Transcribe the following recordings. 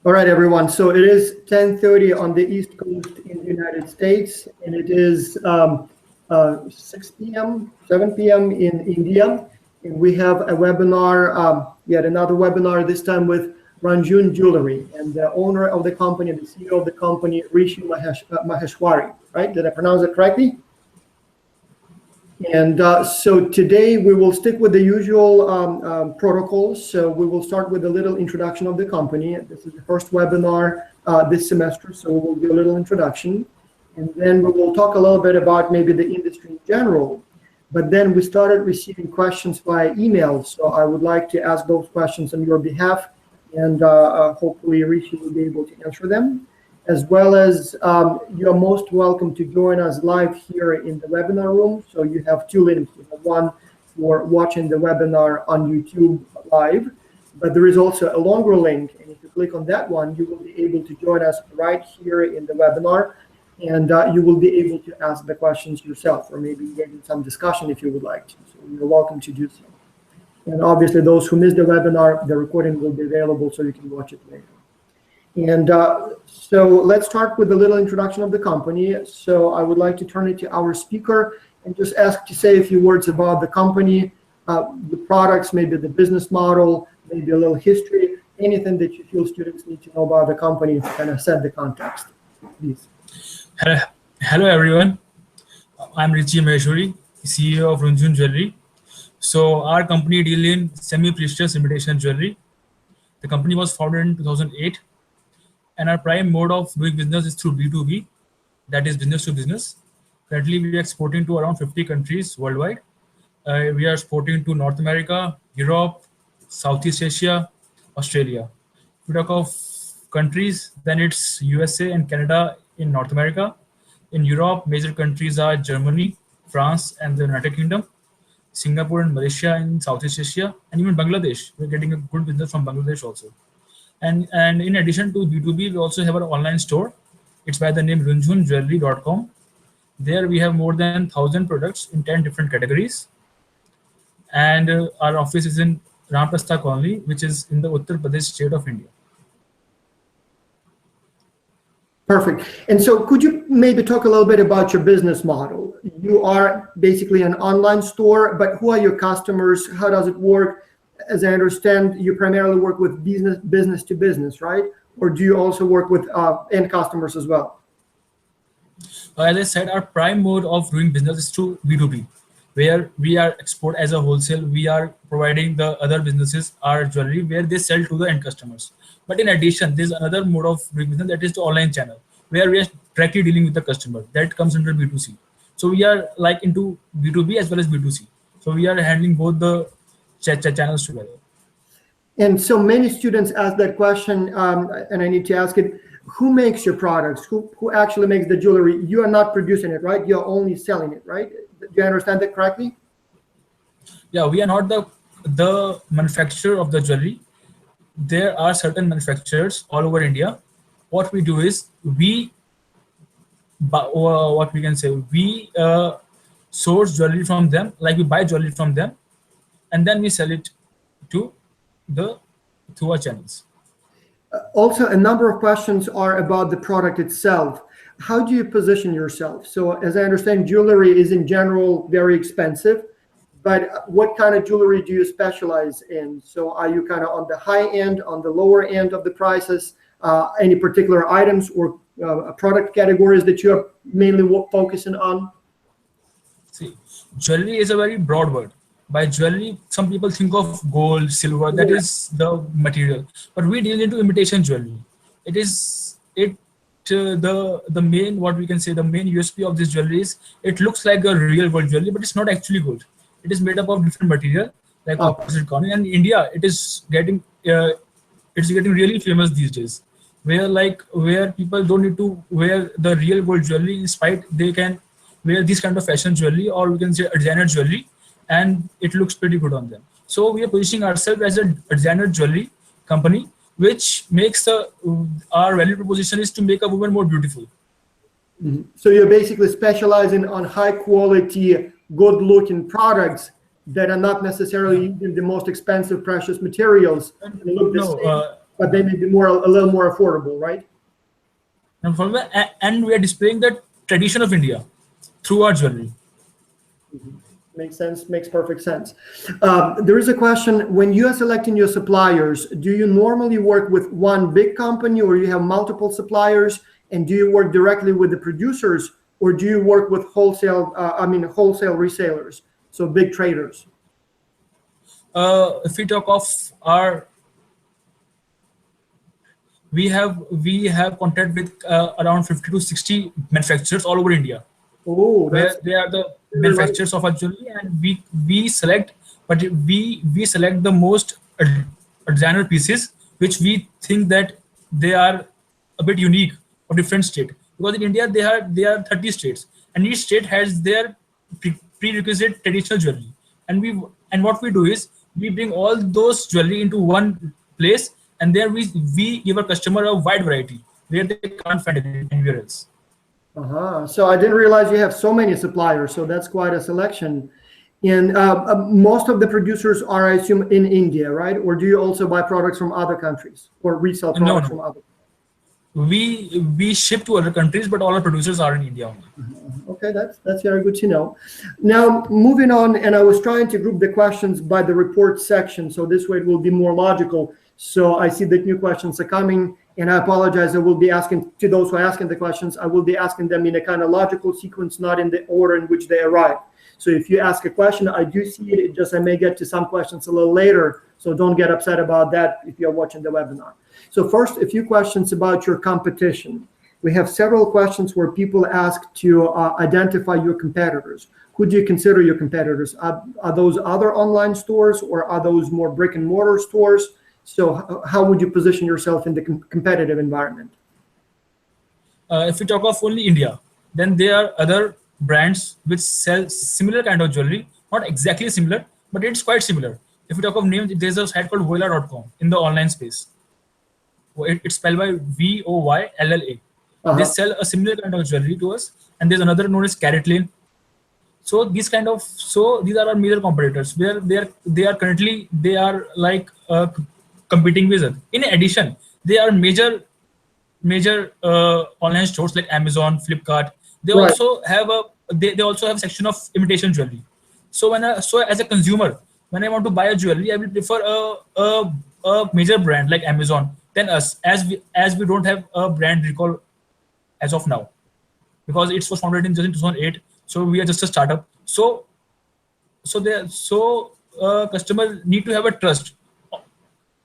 All right, everyone. So it is 10:30 on the East Coast in the United States, and it is 6 p.m., 7 p.m. in India. And we have a webinar, yet another webinar, this time with Runjhun Jewellery, and the owner of the company, the CEO of the company, Richi Maheshwari, right? Did I pronounce it correctly? And so today we will stick with the usual protocols. So we will start with a little introduction of the company. This is the first webinar this semester, so we will do a little introduction. And then we will talk a little bit about maybe the industry in general. But then we started receiving questions via email. So I would like to ask those questions on your behalf, and hopefully Rishi will be able to answer them. As well as you're most welcome to join us live here in the webinar room. So you have two links. You have one for watching the webinar on YouTube live, but there is also a longer link. And if you click on that one, you will be able to join us right here in the webinar. And you will be able to ask the questions yourself, or maybe engage in some discussion if you would like to. So you're welcome to do so. And obviously those who missed the webinar, the recording will be available so you can watch it later. And so let's start with a little introduction of the company. So I would like to turn it to our speaker and just ask to say a few words about the company, the products, maybe the business model, maybe a little history, anything that you feel students need to know about the company to kind of set the context. Please. Hello everyone. I'm Richi Maheshwari, CEO of Runjhun Jewellery. So our company deals in semi-precious imitation jewelry. The company was founded in 2008. And our prime mode of doing business is through B2B, that is business to business. Currently, we are exporting to around 50 countries worldwide. We are exporting to North America, Europe, Southeast Asia, Australia. If we talk of countries, then it's USA and Canada in North America. In Europe, major countries are Germany, France, and the United Kingdom, Singapore and Malaysia in Southeast Asia, and even Bangladesh. We're getting a good business from Bangladesh also. And in addition to B2B, we also have our online store. It's by the name runjhunjewellery.com. There we have more than 1,000 products in 10 different categories. And our office is in Ramprastha Colony, which is in the Uttar Pradesh state of India. Perfect. And so could you maybe talk a little bit about your business model? You are basically an online store, but who are your customers? How does it work? As I understand, you primarily work with business to business, right? Or do you also work with end customers as well? As I said, our prime mode of doing business is through B2B, where we are export as a wholesale. We are providing the other businesses our jewelry where they sell to the end customers. But in addition, there's another mode of doing business, that is the online channel, where we are directly dealing with the customer. That comes under B2C. So we are like into B2B as well as B2C. So we are handling both the channels together. And so many students ask that question, and I need to ask it: who makes your products? Who actually makes the jewelry? You are not producing it, right? You're only selling it, right? Do you understand that correctly? Yeah, we are not the manufacturer of the jewelry. There are certain manufacturers all over India. What we do is we source jewelry from them, like we buy jewelry from them, and then we sell it to our channels. Also, a number of questions are about the product itself. How do you position yourself? So as I understand, jewelry is in general very expensive, but what kind of jewelry do you specialize in? So are you kind of on the high end, on the lower end of the prices, any particular items or product categories that you're mainly focusing on? See, jewelry is a very broad word. By jewelry, some people think of gold, silver, that is the material. But we deal into imitation jewelry. The main, what we can say, the main USP of this jewelry is it looks like a real gold jewelry, but it's not actually gold. It is made up of different material, like opposite corner. And in India, it's getting really famous these days, where people don't need to wear the real gold jewelry. Instead, they can wear this kind of fashion jewelry, or we can say designer jewelry, and it looks pretty good on them. So we are positioning ourselves as a designer jewelry company, which makes our value proposition is to make a woman more beautiful. Mm-hmm. So you're basically specializing on high quality, good looking products that are not necessarily using the most expensive precious materials. but they may be a little more affordable, right? And we are displaying the tradition of India through our jewelry. Makes sense. Makes perfect sense. There is a question: when you are selecting your suppliers, do you normally work with one big company, or you have multiple suppliers? And do you work directly with the producers, or do you work with wholesale resellers, so big traders? If we talk of our, we have contact with around 50 to 60 manufacturers all over India, Oh, where they are the manufacturers of our jewelry, and we select, but we select the most designer pieces which we think that they are a bit unique or different state, because in India there are 30 states, and each state has their prerequisite traditional jewelry, and what we do is we bring all those jewelry into one place, and there we give a customer a wide variety where they can't find it anywhere else. So I didn't realize you have so many suppliers. So that's quite a selection. And most of the producers are, I assume, in India, right? Or do you also buy products from other countries or resell products from other? We ship to other countries, but all our producers are in India only. Okay, that's very good to know. Now, moving on, and I was trying to group the questions by the report section, so this way it will be more logical. So I see that new questions are coming, and I apologize. I will be asking to those who are asking the questions, I will be asking them in a kind of logical sequence, not in the order in which they arrive. So if you ask a question, I do see it. It just I may get to some questions a little later, so don't get upset about that if you're watching the webinar. So first, a few questions about your competition. We have several questions where people ask to identify your competitors. Who do you consider your competitors? Are those other online stores, or are those more brick and mortar stores? So how would you position yourself in the competitive environment? If we talk of only India, then there are other brands which sell similar kind of jewelry, not exactly similar, but it's quite similar. If we talk of names, there's a site called voyla.com in the online space. It's spelled by VOYLLA. They sell a similar kind of jewelry to us, and there's another known as Carrot Lane. So these are our major competitors where they are currently like competing with us. In addition, there are major online stores like Amazon, Flipkart. They also have they also have a section of imitation jewelry. So as a consumer, when I want to buy a jewelry, I will prefer a major brand like Amazon than us, as we don't have a brand recall as of now, because it was founded in 2008. So we are just a startup. So customers need to have a trust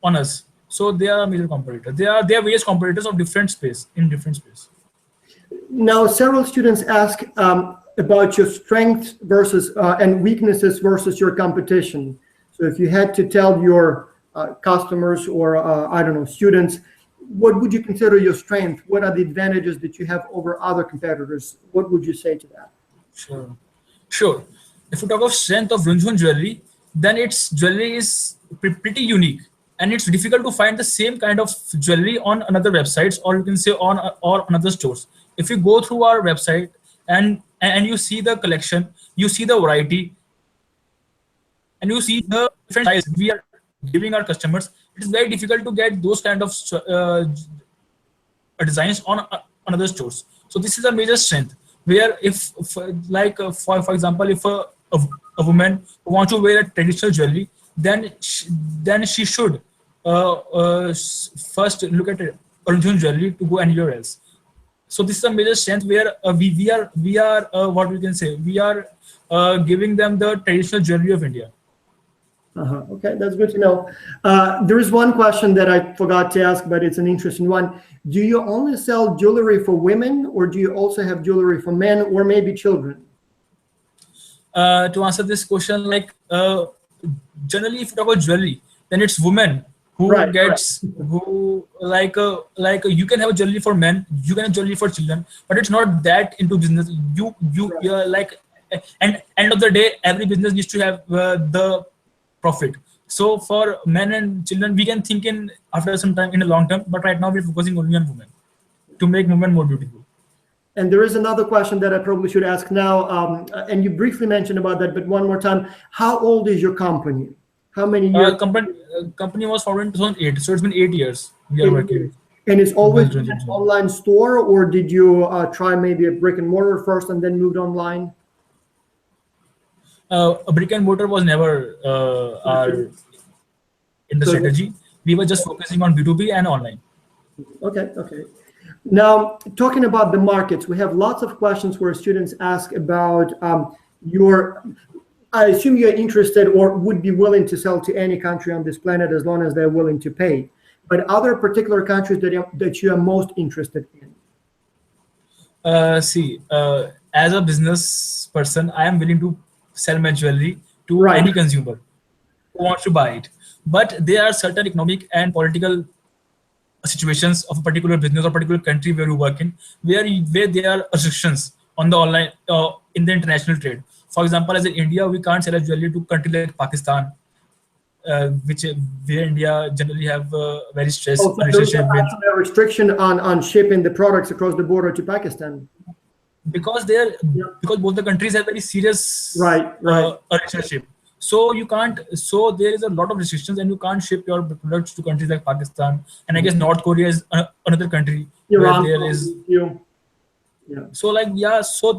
on us. So they are a major competitor. They are various competitors of different space. Now, several students ask about your strengths versus and weaknesses versus your competition. So if you had to tell your customers or I don't know, students, what would you consider your strength? What are the advantages that you have over other competitors? What would you say to that? Sure. If you talk of strength of Runjhun Jewellery, then its jewelry is pretty unique, and it's difficult to find the same kind of jewelry on another websites, or you can say on another stores. If you go through our website and you see the collection, you see the variety, and you see the different size we are giving our customers, it is very difficult to get those kind of designs on other stores. So this is a major strength. Where if for example, if a woman wants to wear a traditional jewelry, then she should first look at Runjhun Jewellery to go anywhere else. So this is a major strength where we are what we can say, we are giving them the traditional jewelry of India. Okay, that's good to know. There is one question that I forgot to ask, but it's an interesting one. Do you only sell jewelry for women, or do you also have jewelry for men or maybe children? To answer this question, generally, if you talk about jewelry, then it's women who who you can have a jewelry for men, you can have jewelry for children, but it's not that into business. You're like, and end of the day, every business needs to have the profit. So for men and children, we can think in after some time in the long term, but right now we're focusing only on women to make women more beautiful. And there is another question that I probably should ask now, and you briefly mentioned about that, but one more time. How old is your company? How many years? Company was founded in 2008, so it's been 8 years we are 8 working years. And it's always been with an Runjhun. online store, or did you try maybe a brick and mortar first and then moved online? A brick and mortar was never our in the So- strategy. We were just focusing on B2B and online. Okay, okay. Now, talking about the markets, we have lots of questions where students ask about I assume you're interested or would be willing to sell to any country on this planet as long as they're willing to pay. But other particular countries that you are most interested in? As a business person, I am willing to sell my jewelry to Right. any consumer who wants to buy it. But there are certain economic and political situations of a particular business or particular country where you work in, where there are restrictions on the online in the international trade. For example, as in India, we can't sell a jewelry to countries like Pakistan, where India generally have very stressed Oh, so there is relationship with, actually a restriction on shipping the products across the border to Pakistan. because Yeah. because both the countries have very serious Right. relationship. So you can't. So there is a lot of restrictions, and you can't ship your products to countries like Pakistan. And I guess North Korea is another country Iran, where there is. you. Yeah. So so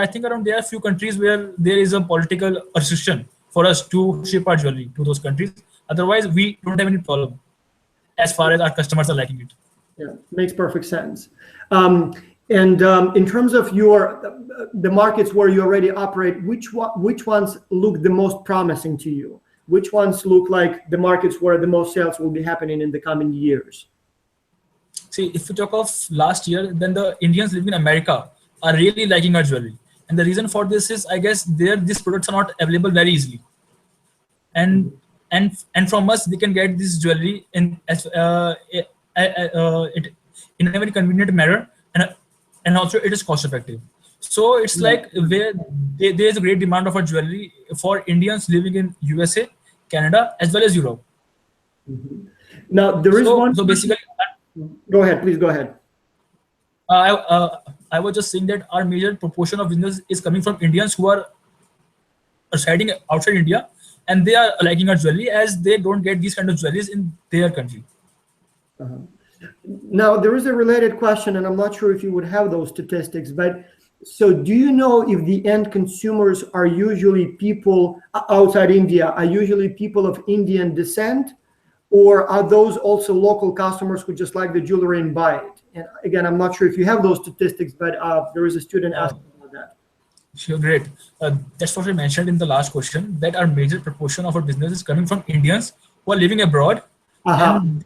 I think around there are a few countries where there is a political restriction for us to ship our jewelry to those countries. Otherwise, we don't have any problem as far as our customers are liking it. Yeah, makes perfect sense. In terms of the markets where you already operate, which ones look the most promising to you? Which ones look like the markets where the most sales will be happening in the coming years? See, if we talk of last year, then the Indians living in America are really liking our jewelry. And the reason for this is, I guess, these products are not available very easily. And from us, they can get this jewelry in a very convenient manner, and also it is cost effective. So it's like where there is a great demand of our jewelry for Indians living in USA, Canada, as well as Europe. Now, there is one. So basically, Go ahead, please go ahead. I was just saying that our major proportion of business is coming from Indians who are residing outside India, and they are liking our jewelry as they don't get these kind of jewelries in their country. Now, there is a related question, and I'm not sure if you would have those statistics, but so do you know if the end consumers are usually people outside India, are usually people of Indian descent, or are those also local customers who just like the jewelry and buy it? And again, I'm not sure if you have those statistics, but there is a student asking about that. Sure, great. That's what I mentioned in the last question, that our major proportion of our business is coming from Indians who are living abroad, and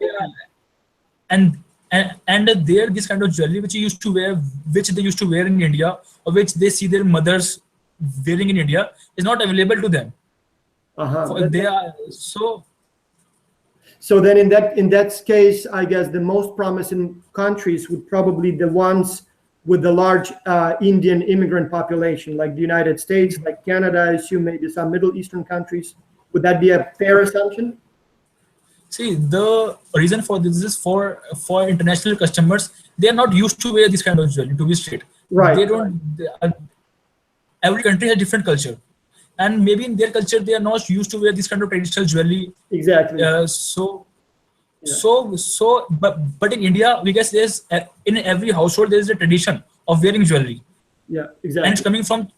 they're this kind of jewelry which they used to wear in India, or which they see their mothers wearing in India, is not available to them. They are So then in that case, I guess the most promising countries would probably the ones with the large Indian immigrant population, like the United States, like Canada, I assume maybe some Middle Eastern countries. Would that be a fair assumption? See, the reason for this is for international customers, they are not used to wear this kind of jewelry, to be straight. Right. They don't. Every country has different culture, and maybe in their culture they are not used to wear this kind of traditional jewelry. Exactly. But in India, we guess there's in every household there is a tradition of wearing jewelry. Yeah, exactly. And it's coming from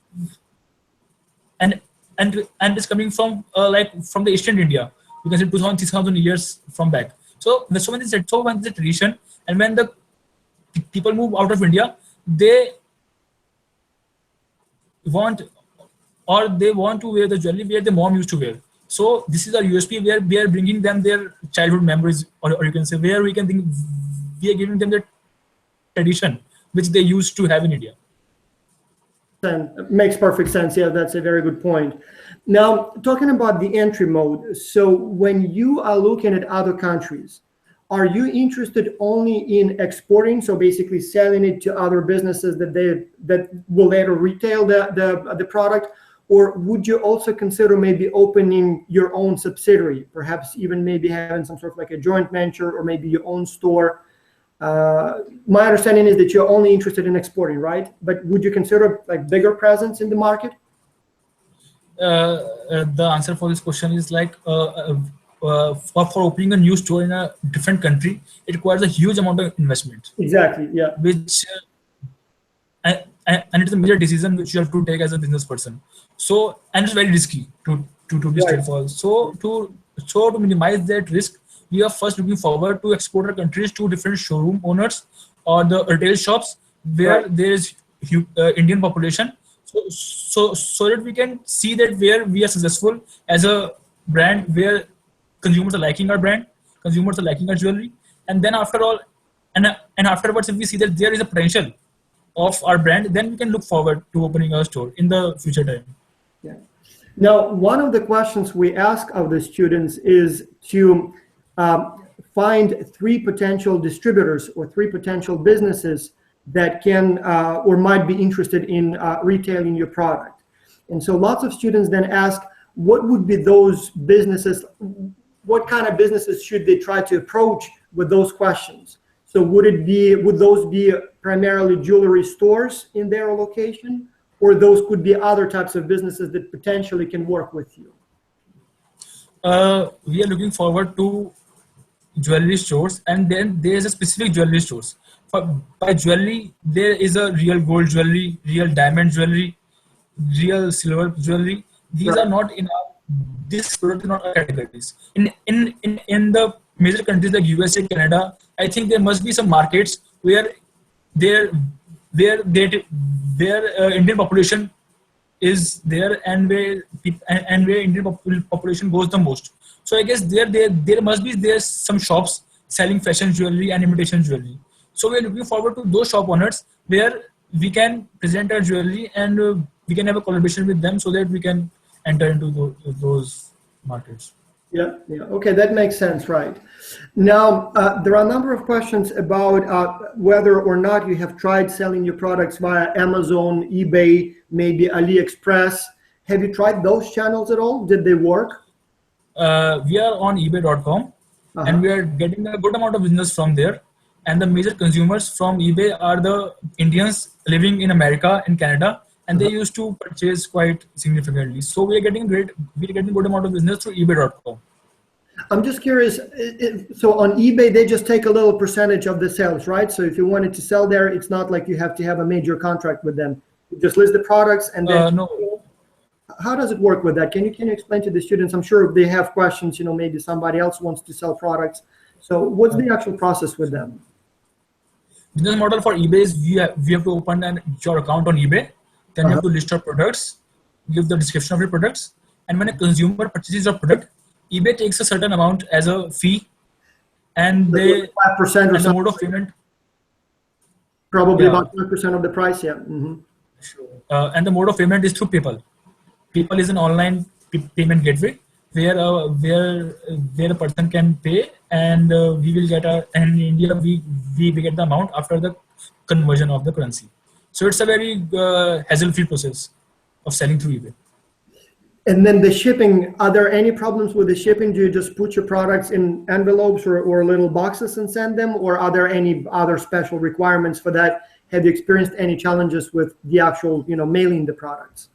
and it's coming from from the Eastern India. You can say 2,000, 3,000 years from back. So when it's a tradition, and when the people move out of India, they want to wear the jewelry where the mom used to wear. So this is our USP, where we are bringing them their childhood memories, or you can say where we are giving them the tradition which they used to have in India. Makes perfect sense. Yeah, that's a very good point. Now, talking about the entry mode, so when you are looking at other countries, are you interested only in exporting, so basically selling it to other businesses that will later retail the product, or would you also consider maybe opening your own subsidiary, perhaps even maybe having some sort of like a joint venture or maybe your own store? My understanding is that you're only interested in exporting, right? But would you consider like bigger presence in the market? the answer for this question is like for opening a new store in a different country, it requires a huge amount of investment, Exactly. Yeah. which and it's a major decision which you have to take as a business person. So and it's very risky to be Right. straightforward. So to minimize that risk, we are first looking forward to export our countries to different showroom owners or the retail shops where Right. there is Indian population. So that we can see that where we are successful as a brand, where consumers are liking our brand, consumers are liking our jewelry, and then after all, and afterwards, if we see that there is a potential of our brand, then we can look forward to opening our store in the future time. Yeah. Now, one of the questions we ask of the students is to find 3 potential distributors or 3 potential businesses that can or might be interested in retailing your product. And so lots of students then ask, what would be those businesses? What kind of businesses should they try to approach with those questions? So would those be primarily jewelry stores in their location, or those could be other types of businesses that potentially can work with you? We are looking forward to jewelry stores, and then there is a specific jewelry stores. By jewelry, there is a real gold jewelry, real diamond jewelry, real silver jewelry. These Right. are not in our, this product is not our categories. In the major countries like USA, Canada, I think there must be some markets where there where Indian population is there, and where Indian population goes the most. So I guess there must be there's some shops selling fashion jewelry and imitation jewelry. So we're looking forward to those shop owners where we can present our jewelry, and we can have a collaboration with them so that we can enter into those markets. Yeah, yeah. Okay, that makes sense, right? Now, there are a number of questions about whether or not you have tried selling your products via Amazon, eBay, maybe AliExpress. Have you tried those channels at all? Did they work? We are on ebay.com, and we are getting a good amount of business from there. And the major consumers from eBay are the Indians living in America and Canada, and they used to purchase quite significantly. So we're getting good amount of business through ebay.com. I'm just curious. So on eBay, they just take a little percentage of the sales, right? So if you wanted to sell there, it's not like you have to have a major contract with them. You just list the products, and then No. How does it work with that? Can you explain to the students? I'm sure they have questions. Maybe somebody else wants to sell products. So what's the actual process with them? Business model for eBay is we have to open your account on eBay. Then you have to list your products, give the description of your products, and when a consumer purchases your product, eBay takes a certain amount as a fee, and they 5% or and the something. mode of payment. Probably Yeah. about 5% of the price. Yeah. Mm-hmm. And the mode of payment is through PayPal. PayPal is an online payment gateway where a person can pay, and we will get and in India we get the amount after the conversion of the currency. So it's a very hassle-free process of selling through eBay. And then the shipping, are there any problems with the shipping? Do you just put your products in envelopes or little boxes and send them? Or are there any other special requirements for that? Have you experienced any challenges with the actual, mailing the products?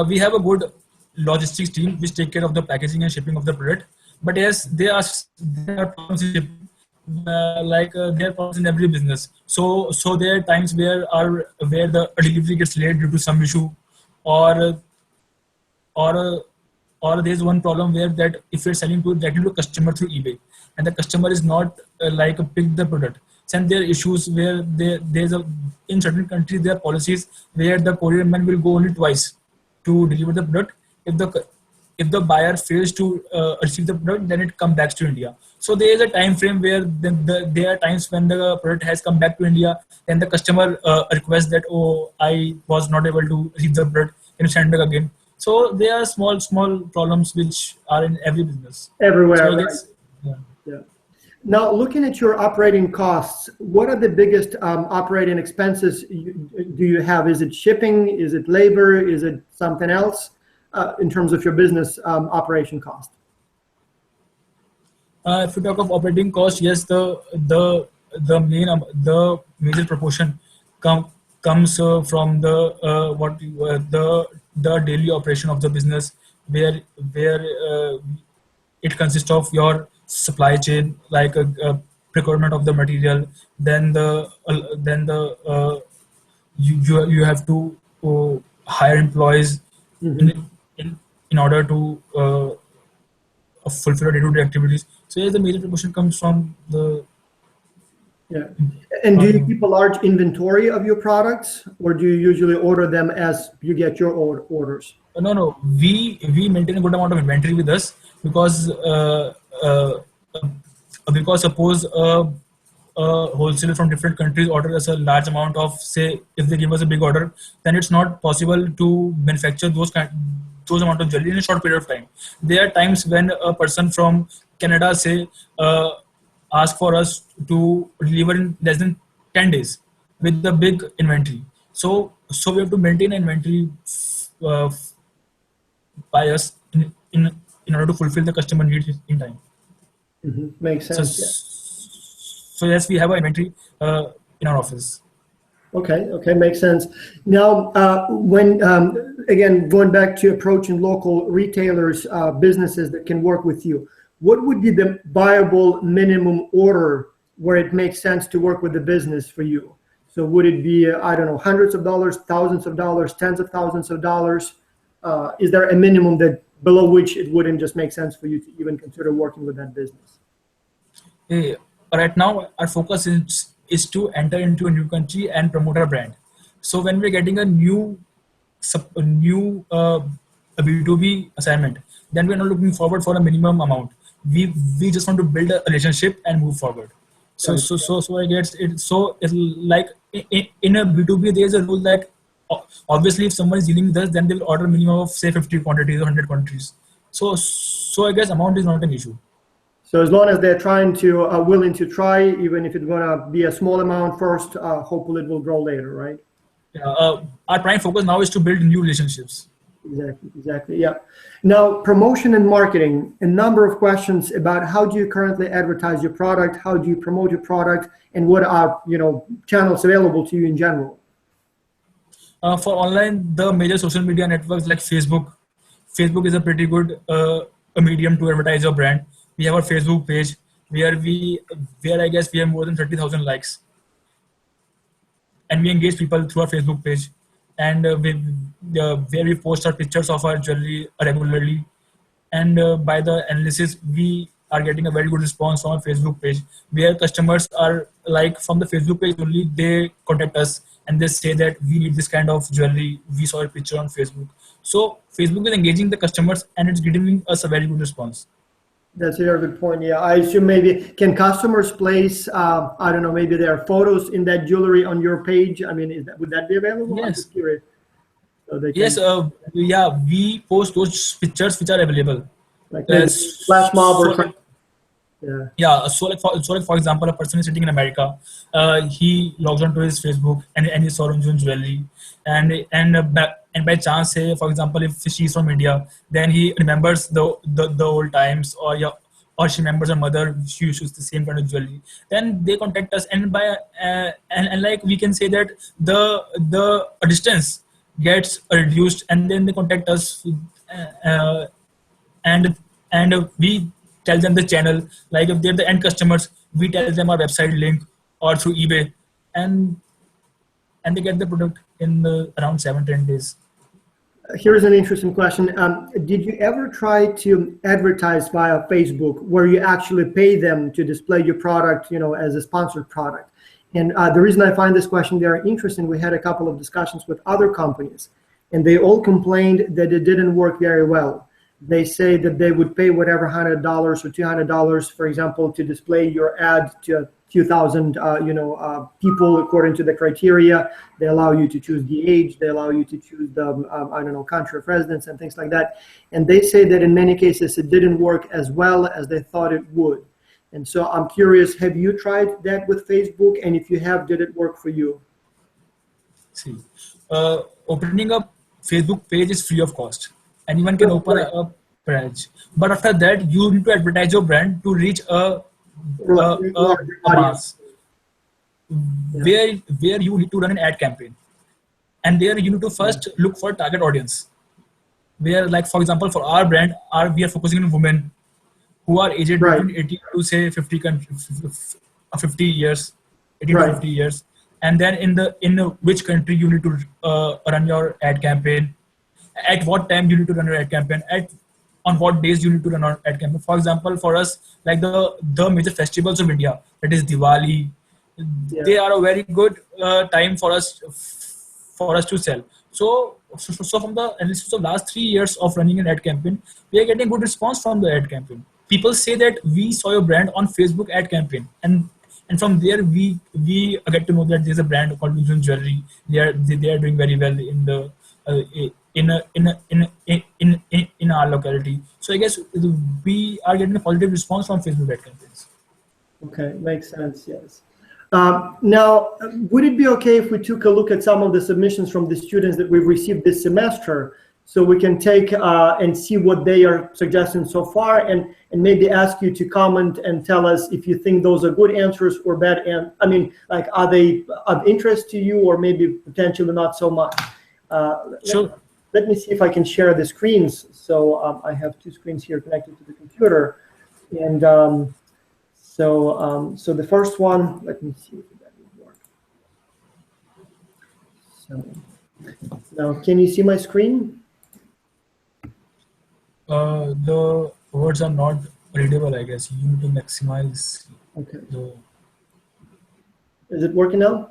We have a good logistics team which take care of the packaging and shipping of the product. But yes, there are problems in shipping, there are problems in every business. So there are times where the delivery gets late due to some issue, or there's one problem where that if you're selling directly to a customer through eBay, and the customer is not pick the product. And there are issues where in certain countries there are policies where the courier man will go only twice to deliver the product. If the buyer fails to receive the product, then it comes back to India. So there is a time frame where there are times when the product has come back to India, then the customer requests that, oh, I was not able to receive the product, can you send back again? So there are small problems which are in every business. Everywhere, So I right? guess, Yeah. Now, looking at your operating costs, what are the biggest operating expenses do you have? Is it shipping? Is it labor? Is it something else in terms of your business operation cost? If you talk of operating cost, yes, the major proportion comes from the the daily operation of the business, where it consists of your supply chain, like a procurement of the material, then you have to hire employees Mhm. in order to fulfill your day-to-day activities. So yes, the major proportion comes from the Yeah. And do you uh, keep a large inventory of your products, or do you usually order them as you get your orders? no, we maintain a good amount of inventory with us because uh, because suppose a wholesaler from different countries order us a large amount of, say, if they give us a big order, then it's not possible to manufacture those amount of jewelry in a short period of time. There are times when a person from Canada, say, ask for us to deliver in less than 10 days with the big inventory. So we have to maintain inventory uh, by us in order to fulfill the customer needs in time. Mhm. Makes So sense. Yeah. so yes, we have an inventory in our office. Okay. Okay. Makes sense. Now, when again going back to approaching local retailers, businesses that can work with you, what would be the viable minimum order where it makes sense to work with the business for you? So would it be I don't know, hundreds of dollars, thousands of dollars, tens of thousands of dollars? Is there a minimum that below which it wouldn't just make sense for you to even consider working with that business? Eh, right now, our focus is to enter into a new country and promote our brand. So when we're getting a new a B2B assignment, then we're not looking forward for a minimum amount. We just want to build a relationship and move forward. Gotcha. So I guess it. So it's like in a B2B, there's a rule that obviously if someone is dealing with us, then they will order minimum of, say, 50 quantities or 100 quantities. So I guess amount is not an issue. So as long as they're trying to willing to try, even if it's gonna be a small amount first, hopefully it will grow later, right? Yeah, our prime focus now is to build new relationships. Exactly, exactly. Yeah. Now, promotion and marketing, a number of questions about how do you currently advertise your product, how do you promote your product, and what are channels available to you in general? For online, the major social media networks like Facebook. Facebook is a pretty good a medium to advertise your brand. We have our Facebook page where I guess we have more than 30,000 likes, and we engage people through our Facebook page, and where we post our pictures of our jewelry regularly. And by the analysis, we are getting a very good response from our Facebook page, where customers are like from the Facebook page only they contact us and they say that we need this kind of jewelry. We saw a picture on Facebook. So Facebook is engaging the customers and it's giving us a very good response. That's a very good point. Yeah, I assume maybe can customers place, I don't know, maybe there are photos in that jewelry on your page. I mean, would that be available? I'm Yes, just curious. So they yes, can yeah, we post those pictures which are available. like maybe flash mob So or like, something. Yeah. yeah, so like for example, a person is sitting in America, he logs onto his Facebook and he saw Runjhun Jewellery, and by chance, say for example, if she's from India, then he remembers the old times, or yeah, or she remembers her mother, she uses the same kind of jewelry. Then they contact us, and by and like we can say that the distance gets reduced, and then they contact us. Uh, and we tell them the channel, like if they're the end customers, we tell them our website link or through eBay, and they get the product in around 7 to 10 days. Here's an interesting question. Did you ever try to advertise via Facebook where you actually pay them to display your product, as a sponsored product? And the reason I find this question very interesting, we had a couple of discussions with other companies, and they all complained that it didn't work very well. They say that they would pay whatever $100 or $200, for example, to display your ad to a few thousand, people according to the criteria. They allow you to choose the age. They allow you to choose the, I don't know, country of residence and things like that. And they say that in many cases it didn't work as well as they thought it would. And so I'm curious, have you tried that with Facebook? And if you have, did it work for you? See, opening up Facebook page is free of cost. Anyone can open Right. a page, but after that, you need to advertise your brand to reach Larger a audience. mass, Yeah. where you need to run an ad campaign, and there you need to first look for target audience. where, like, for example, for our brand, we are focusing on women who are aged Right. between 18 to say 50, 50 years, 18 to Right. 50 years. And then in which country you need to run your ad campaign, at what time you need to run your ad campaign, at on what days you need to run our ad campaign. For example, for us, like the major festivals of India, that is Diwali, Yeah. they are a very good time for us to sell. So from the analysis of last 3 years of running an ad campaign, we are getting good response from the ad campaign. People say that we saw your brand on Facebook ad campaign, and from there we get to know that there's a brand called Runjhun Jewellery. They are doing very well in the in our locality. So I guess we are getting a positive response from Facebook ad campaigns. Okay, makes sense. Yes. Now, would it be okay if we took a look at some of the submissions from the students that we've received this semester, so we can take and see what they are suggesting so far, and maybe ask you to comment and tell us if you think those are good answers or bad? And I mean, like, are they of interest to you, or maybe potentially not so much? Sure. Let me see if I can share the screens. So I have two screens here connected to the computer, and so the first one, let me see if that will work. So now, can you see my screen? The words are not readable, I guess. You need to maximize Okay. the. Is it working now?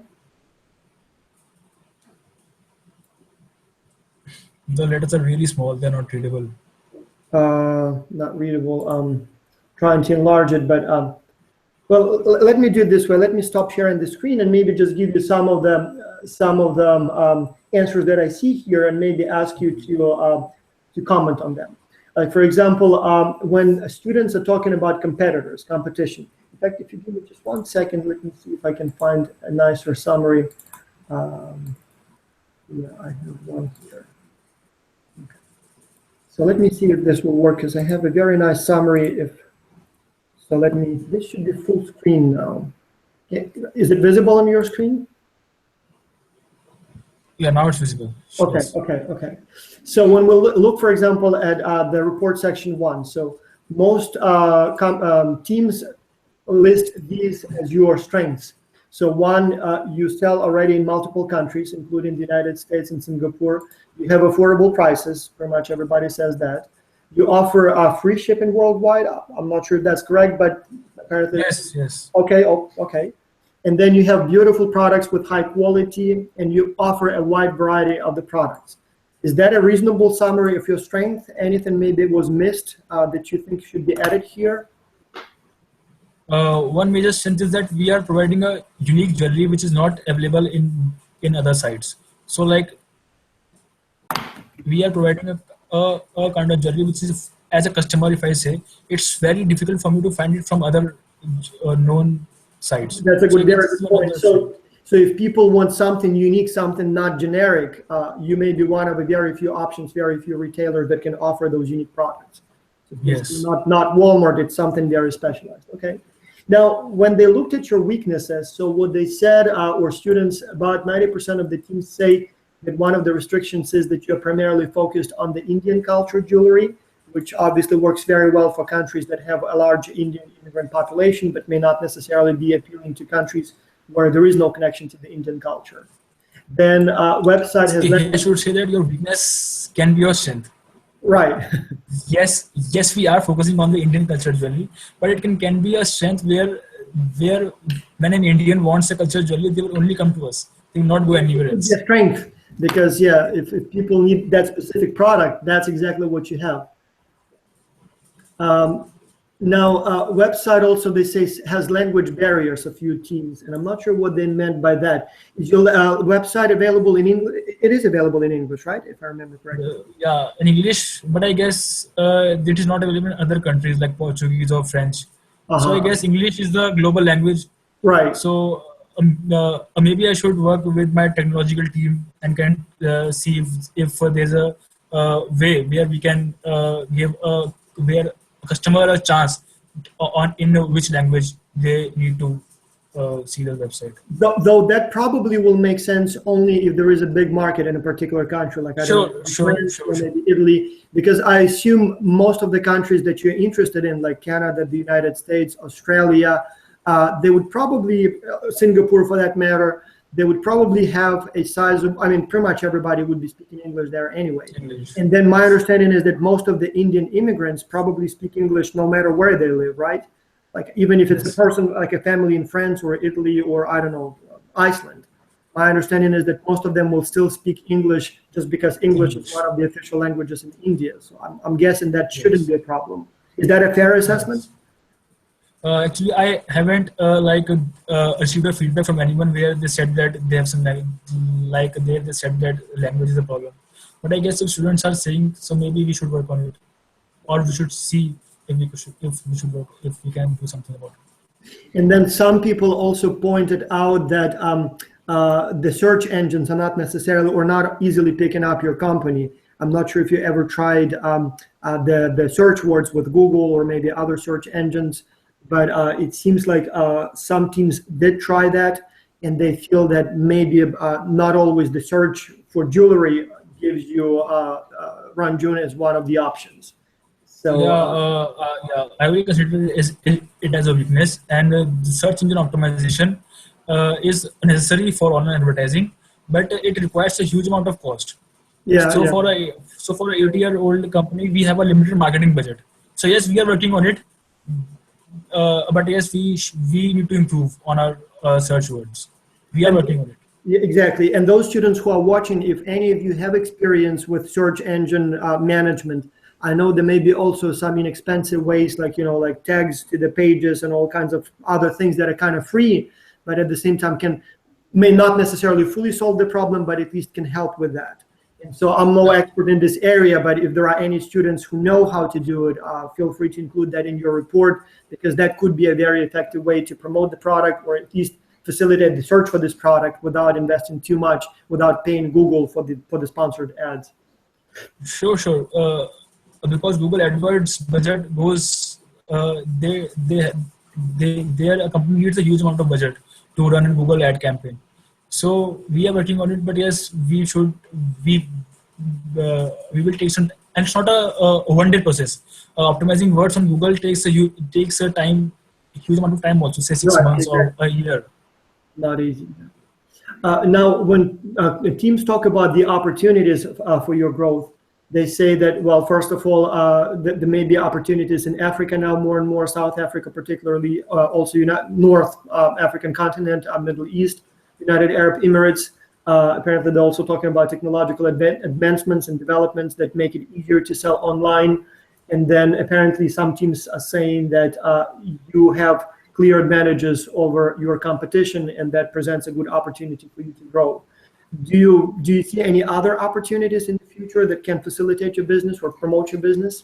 The letters are really small, they're not readable. Not readable. Trying to enlarge it, but well, let me do it this way. Let me stop sharing the screen and maybe just give you some of the answers that I see here, and maybe ask you to comment on them. Like, for example, when students are talking about competition. In fact, if you give me just 1 second, let me see if I can find a nicer summary. Yeah, I have one here. Okay. So let me see if this will work, because I have a very nice summary. So this should be full screen now. Is it visible on your screen? Yeah, now it's visible. Okay, okay. So when we look, for example, at the report section 1, so most teams list these as your strengths. So one, you sell already in multiple countries, including the United States and Singapore. You have affordable prices. Pretty much everybody says that. You offer free shipping worldwide. I'm not sure if that's correct, but apparently. Yes. Okay, okay. And then you have beautiful products with high quality, and you offer a wide variety of the products. Is that a reasonable summary of your strength? Anything maybe was missed that you think should be added here? One major strength is that we are providing a unique jewelry which is not available in other sites. So, like, we are providing a kind of jewelry which is, as a customer, if I say, it's very difficult for me to find it from other known sites. That's a good point. So if people want something unique, something not generic, you may be one of a very few options, very few retailers that can offer those unique products. So yes. Not Walmart, it's something very specialized. Okay. Now, when they looked at your weaknesses, so what they said, or students, about 90% of the teams say that one of the restrictions is that you're primarily focused on the Indian culture jewelry, which obviously works very well for countries that have a large Indian immigrant population, but may not necessarily be appealing to countries where there is no connection to the Indian culture. Then website has... I should say that your weakness can be your strength. Right. Yes, we are focusing on the Indian culture jewelry, but it can be a strength where when an Indian wants a culture jewelry, they will only come to us. They will not go anywhere else. It's a strength, because if people need that specific product, that's exactly what you have. Now, website also, they say, has language barriers, a few teams, and I'm not sure what they meant by that. Is your website available in English? It is available in English, right? If I remember correctly. Yeah, in English, but I guess it is not available in other countries like Portuguese or French. So I guess English is the global language. Right. So maybe I should work with my technological team and can see if there's a way where we can give a customer a chance in which language they need to see the website. Though that probably will make sense only if there is a big market in a particular country, like I don't know, France or maybe Italy, because I assume most of the countries that you're interested in, like Canada, the United States, Australia, they would probably, Singapore for that matter, they would probably have a size of, I mean, pretty much everybody would be speaking English there anyway. And then my understanding is that most of the Indian immigrants probably speak English no matter where they live, right? Like even if it's a person, like a family in France or Italy or I don't know, Iceland. My understanding is that most of them will still speak English just because English is one of the official languages in India. So I'm guessing that shouldn't be a problem. Is that a fair assessment? Actually, I haven't received a feedback from anyone where they said that they have some they said that language is a problem. But I guess if students are saying so, maybe we should work on it, or we should see if we can do something about it. And then some people also pointed out that the search engines are not necessarily or not easily picking up your company. I'm not sure if you ever tried the search words with Google or maybe other search engines, but it seems like some teams did try that, and they feel that maybe not always the search for jewelry gives you Runjhun as one of the options. So I will consider it as a weakness, and the search engine optimization is necessary for online advertising, but it requires a huge amount of cost. For a 80-year-old company, we have a limited marketing budget. So yes, we are working on it, but yes, we need to improve on our search words. We are working on it. Yeah, exactly. And those students who are watching, if any of you have experience with search engine management, I know there may be also some inexpensive ways, like, like tags to the pages and all kinds of other things that are kind of free, but at the same time may not necessarily fully solve the problem, but at least can help with that. And so I'm no expert in this area, but if there are any students who know how to do it, feel free to include that in your report, because that could be a very effective way to promote the product, or at least facilitate the search for this product without investing too much, without paying Google for the sponsored ads. Sure. Because Google AdWords budget goes, their company needs a huge amount of budget to run a Google ad campaign. So we are working on it, but yes, we will take some, and it's not a one-day process. Optimizing words on Google takes a huge amount of time also, say 6 months or a year. Not easy. Now, when teams talk about the opportunities for your growth, they say that, well, first of all, there may be opportunities in Africa now, more and more, South Africa particularly, also North African continent, Middle East, United Arab Emirates. Apparently, they're also talking about technological advancements and developments that make it easier to sell online. And then apparently some teams are saying that you have clear advantages over your competition, and that presents a good opportunity for you to grow. Do you see any other opportunities in the future that can facilitate your business or promote your business?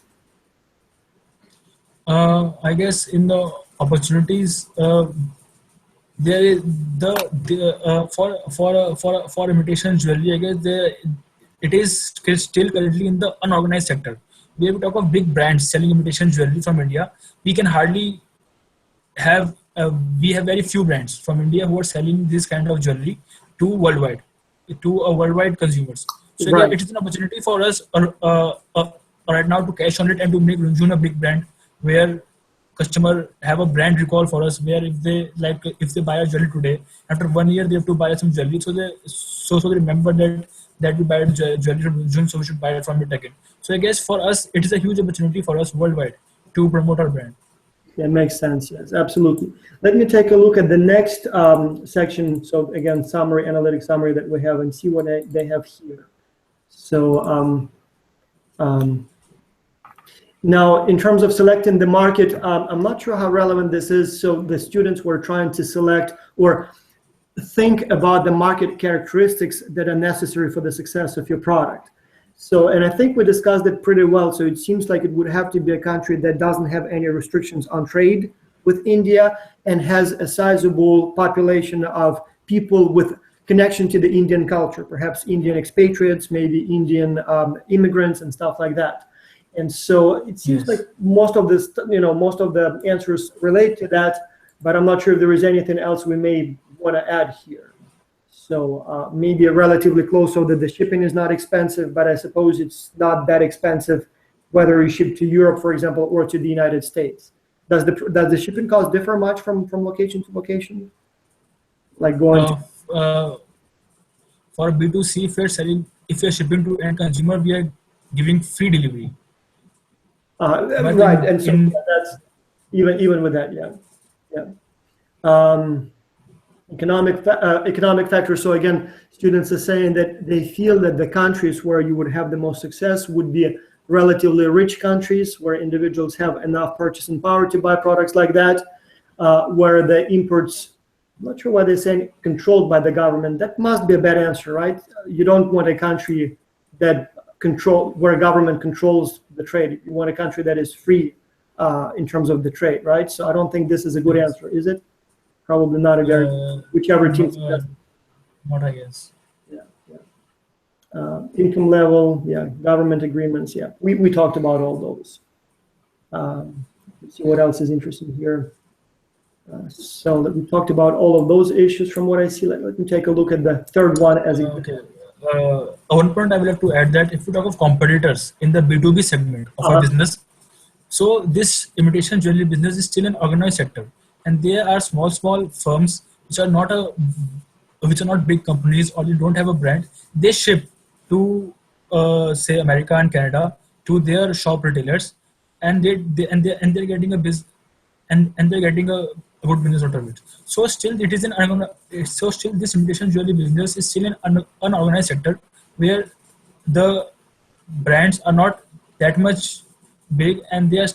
I guess in the opportunities, there is for imitation jewelry. I guess it is still currently in the unorganized sector. We have to talk of big brands selling imitation jewelry from India. We can hardly have. We have very few brands from India who are selling this kind of jewelry to worldwide consumers. So right. It is an opportunity for us right now to cash on it and to make Runjhun a big brand, where customer have a brand recall for us, where if they buy a jewelry today, after 1 year they have to buy some jewelry, so they remember that we buy jewelry from Runjhun, so we should buy it from it again. So I guess for us it is a huge opportunity for us worldwide to promote our brand. That makes sense. Yes, absolutely. Let me take a look at the next section. So again, analytic summary that we have, and see what they have here. So now, in terms of selecting the market, I'm not sure how relevant this is. So the students were trying to select or think about the market characteristics that are necessary for the success of your product. So, and I think we discussed it pretty well. So it seems like it would have to be a country that doesn't have any restrictions on trade with India and has a sizable population of people with connection to the Indian culture, perhaps Indian expatriates, maybe Indian immigrants and stuff like that. And so it seems like most of this, most of the answers relate to that. but I'm not sure if there is anything else we may want to add here. So maybe relatively close so that the shipping is not expensive, but I suppose it's not that expensive whether you ship to Europe, for example, or to the United States. Does the shipping cost differ much from location to location? Like going for B2C, if you're shipping to end consumer, we are giving free delivery. Right, and so that's even with that, economic factors. So again, students are saying that they feel that the countries where you would have the most success would be relatively rich countries where individuals have enough purchasing power to buy products like that, where the imports, I'm not sure why they're saying controlled by the government. That must be a bad answer, right? You don't want a country that where government controls the trade. You want a country that is free in terms of the trade, right? So I don't think this is a good answer, is it? Probably not a very, whichever team suggests. Not, I guess. Income level, government agreements, we talked about all those. Let's see what else is interesting here. So we talked about all of those issues from what I see. Let me take a look at the third one as a one point I would like to add that if we talk of competitors in the B2B segment of our business, so this imitation jewelry business is still an organized sector, and there are small firms which are not big companies, or they don't have a brand. They ship to say America and Canada to their shop retailers, and they're getting a business, and they're getting a good business out of it. So still it is this imitation jewelry business is still an unorganized sector where the brands are not that much big, and they are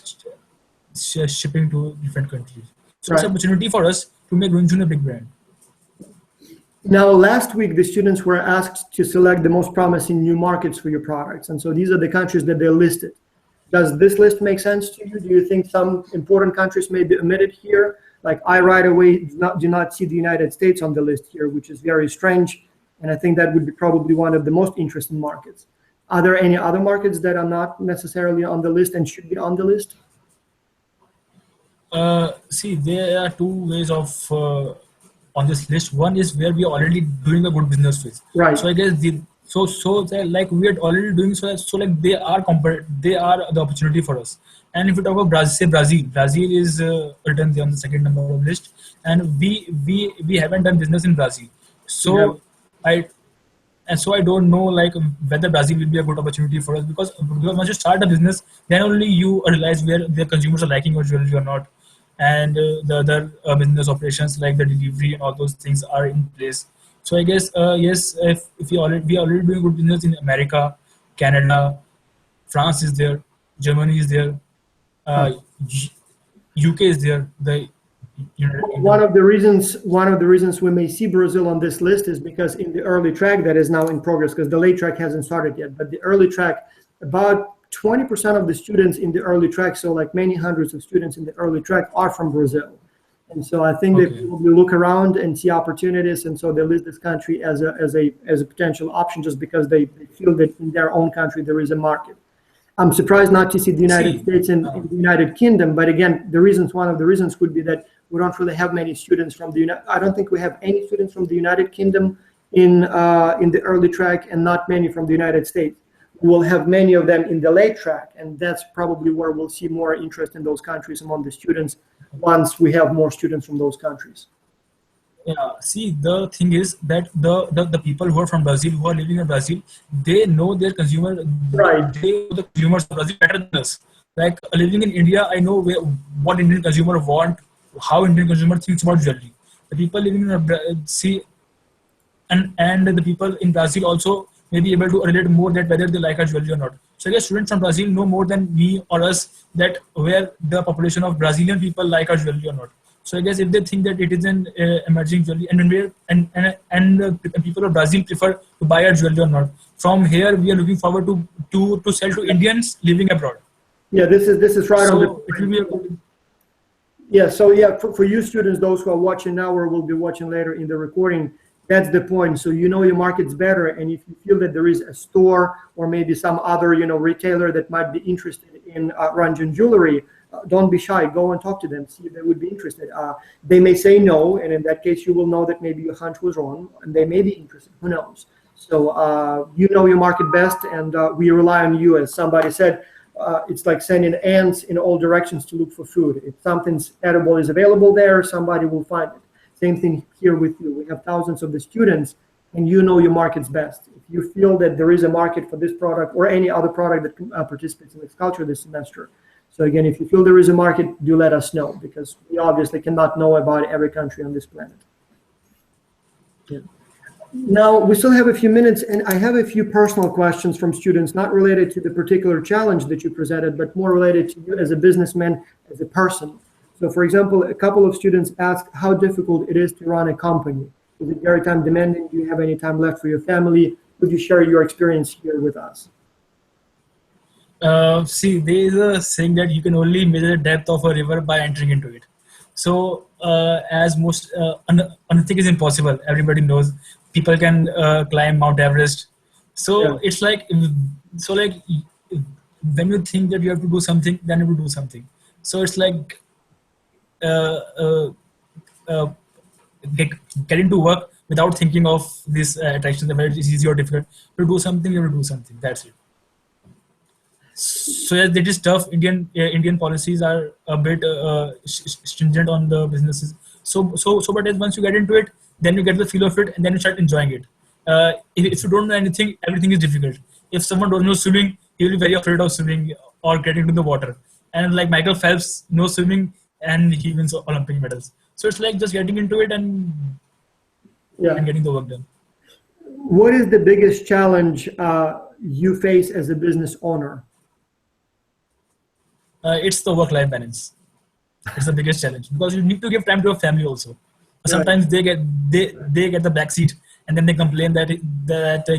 shipping to different countries. So it's an opportunity for us to make Runjhun a big brand. Now, last week, the students were asked to select the most promising new markets for your products. And so these are the countries that they listed. Does this list make sense to you? Do you think some important countries may be omitted here? Like I right away do not see the United States on the list here, which is very strange. And I think that would be probably one of the most interesting markets. Are there any other markets that are not necessarily on the list and should be on the list? See, there are two ways of on this list. One is where we are already doing a good business with. Right. So I guess like we are already doing so like they are the opportunity for us. And if we talk about Brazil is written there on the second number of the list, and we haven't done business in Brazil. So I don't know like whether Brazil will be a good opportunity for us, because once you start a business, then only you realize where the consumers are liking your jewelry or not. And the other business operations like the delivery and all those things are in place. So I guess yes, if we are already doing good business in America, Canada, France is there, Germany is there, UK is there. One of the reasons we may see Brazil on this list is because in the early track that is now in progress, because the late track hasn't started yet, but the early track, about 20% of the students in the early track, so like many hundreds of students in the early track, are from Brazil. And so I think they probably look around and see opportunities, and so they list this country as a potential option just because they feel that in their own country there is a market. I'm surprised not to see the United States and the United Kingdom, but again, one of the reasons could be that we don't really have many students from I don't think we have any students from the United Kingdom in the early track, and not many from the United States. We'll have many of them in the late track, and that's probably where we'll see more interest in those countries among the students once we have more students from those countries. Yeah, see, the thing is that the people who are from Brazil, who are living in Brazil, they know their consumer, right? They know the consumers of Brazil better than us. Like living in India, I know what Indian consumer want, how Indian consumer thinks about jewelry. The people living in and the people in Brazil also may be able to relate more that whether they like our jewelry or not. So I guess students from Brazil know more than me or us that where the population of Brazilian people like our jewelry or not. So I guess if they think that it is an emerging jewelry, and the people of Brazil prefer to buy our jewelry or not, from here we are looking forward to sell to Indians living abroad. Yeah, this is right so on the. It will be a Yeah, so for you students, those who are watching now or will be watching later in the recording, that's the point. So you know your markets better, and if you feel that there is a store or maybe some other retailer that might be interested in Runjhun Jewellery, don't be shy. Go and talk to them, see if they would be interested. They may say no, and in that case, you will know that maybe your hunch was wrong, and they may be interested. Who knows? So you know your market best, and we rely on you. As somebody said, it's like sending ants in all directions to look for food. If something's edible is available there, somebody will find it. Same thing here with you. We have thousands of the students, and you know your market's best. If you feel that there is a market for this product or any other product that participates in this culture this semester. So again, if you feel there is a market, do let us know, because we obviously cannot know about every country on this planet. Yeah. Now, we still have a few minutes, and I have a few personal questions from students, not related to the particular challenge that you presented, but more related to you as a businessman, as a person. So, for example, a couple of students asked how difficult it is to run a company. Is it very time demanding? Do you have any time left for your family? Would you share your experience here with us? See, there is a saying that you can only measure the depth of a river by entering into it. So, as most, nothing is impossible. Everybody knows. People can climb Mount Everest. So Yeah. it's like, when you think that you have to do something, then you will do something. So it's like getting to work without thinking of this attraction, whether it is easy or difficult. To do something, you will do something. That's it. So yes, it is tough. Indian policies are a bit stringent on the businesses. But as once you get into it, then you get the feel of it, and then you start enjoying it. If you don't know anything, everything is difficult. If someone doesn't know swimming, he will be very afraid of swimming or getting into the water. And like Michael Phelps knows swimming, and he wins Olympic medals. So it's like just getting into it and getting the work done. What is the biggest challenge you face as a business owner? It's the work-life balance. It's the biggest challenge, because you need to give time to your family also. Sometimes they get the back seat, and then they complain that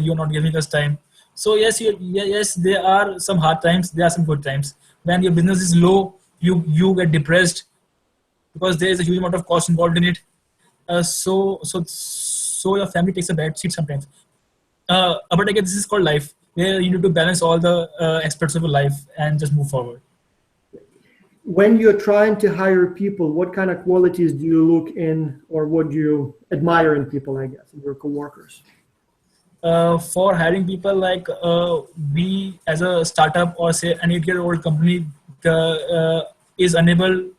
you're not giving us time. So yes, there are some hard times. There are some good times. When your business is low, you get depressed, because there is a huge amount of cost involved in it. So your family takes a bad seat sometimes. But again, this is called life, where you need to balance all the aspects of your life and just move forward. When you're trying to hire people, what kind of qualities do you look in, or what do you admire in people, I guess, in your coworkers? For hiring people, like we as a startup or say an 8-year-old company is unable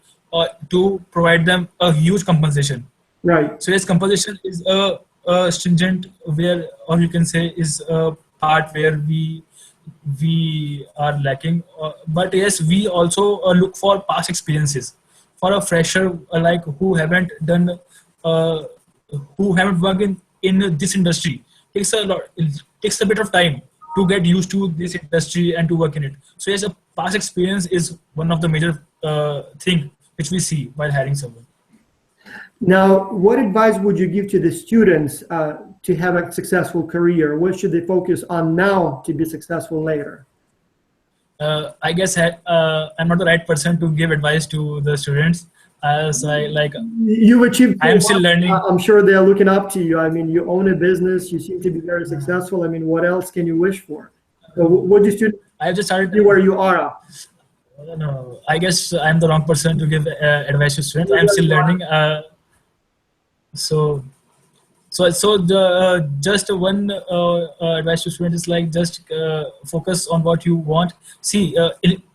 to provide them a huge compensation. Right. So yes, compensation is a stringent where, or you can say, is a part where we are lacking. But yes, we also look for past experiences. For a fresher like who haven't worked in this industry, it takes a bit of time to get used to this industry and to work in it. So yes, a past experience is one of the major thing which we see while hiring someone. Now, what advice would you give to the students to have a successful career? What should they focus on now to be successful later? I guess I'm not the right person to give advice to the students, as You've achieved. I am still learning. I'm sure they're looking up to you. I mean, you own a business. You seem to be very successful. I mean, what else can you wish for? So what do students I just started where you are? No, I guess I'm the wrong person to give advice to students. I'm still learning. So the just one advice to students is like just focus on what you want. See,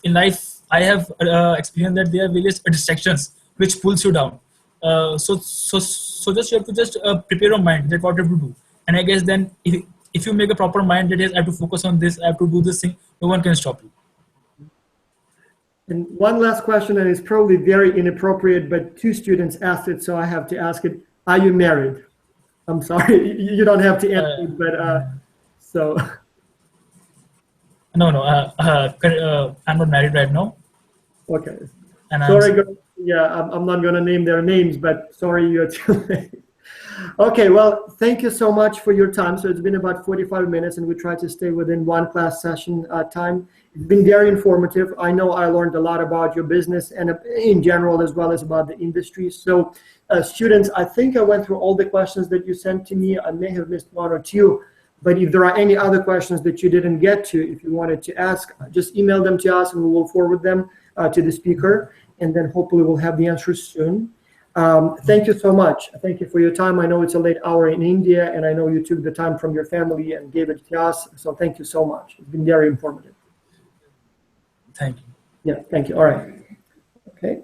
in life, I have experienced that there are various distractions which pulls you down. So just you have to just prepare your mind that what you have to do. And I guess then if you make a proper mind that is, I have to focus on this, I have to do this thing, no one can stop you. And one last question, and it's probably very inappropriate, but 2 students asked it, so I have to ask it. Are you married? I'm sorry, you don't have to answer, but so. No, I'm not married right now. Okay. And sorry, I'm not going to name their names, but sorry, you're too late. Okay, well, thank you so much for your time. So it's been about 45 minutes, and we try to stay within one class session time. It's been very informative. I know I learned a lot about your business and in general, as well as about the industry. So students, I think I went through all the questions that you sent to me. I may have missed 1 or 2, but if there are any other questions that you didn't get to, if you wanted to ask, just email them to us and we will forward them. to the speaker, and then hopefully we'll have the answers soon. Thank you so much. Thank you for your time. I know it's a late hour in India, and I know you took the time from your family and gave it to us. So thank you so much. It's been very informative. Thank you. Yeah, thank you. All right. Okay.